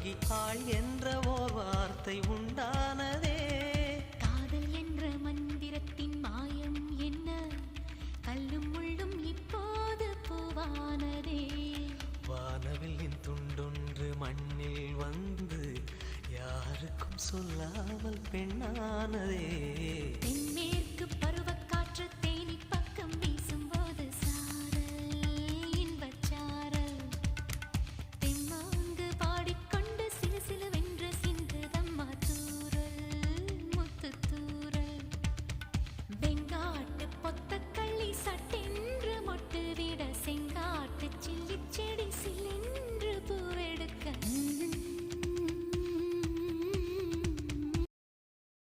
பெண்ணாகி ஆள் என்ற ஓர் வார்த்தை உண்டானதே. காதல் என்ற மந்திரத்தின் மாயம் என்ன, கல்லும் முள்ளும் இப்போது பூவானதே. வானவில்லின் துண்டொன்று மண்ணில் வந்து யாருக்கும் சொல்லாமல் பெண்ணானதே.